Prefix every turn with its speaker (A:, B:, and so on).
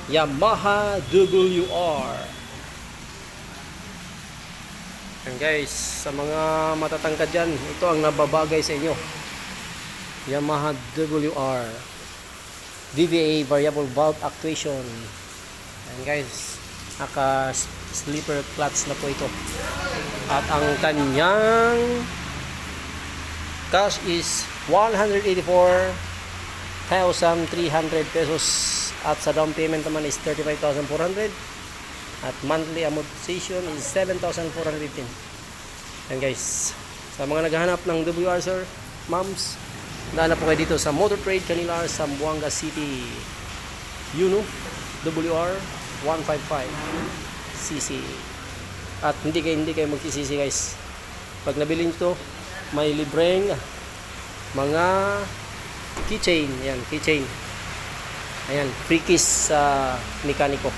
A: Yamaha WR. And guys, sa mga matatangkad dyan, ito ang nababagay sa inyo. Yamaha WR DVA variable valve actuation. And guys, naka slipper clutch na po ito. At ang kanyang cash is 184,300 pesos. At sa down payment naman is 35,400. At monthly amortization is 7,415. And guys, sa mga naghahanap ng WR sir, moms, nahanap po kayo dito sa Motor Trade Canilar, Zamboanga City. Yuno WR 155cc. At hindi kayo magsisisi guys. Pag nabili nyo to, may libreng mga keychain. Ayan, keychain. Ayan, free kiss sa mekaniko.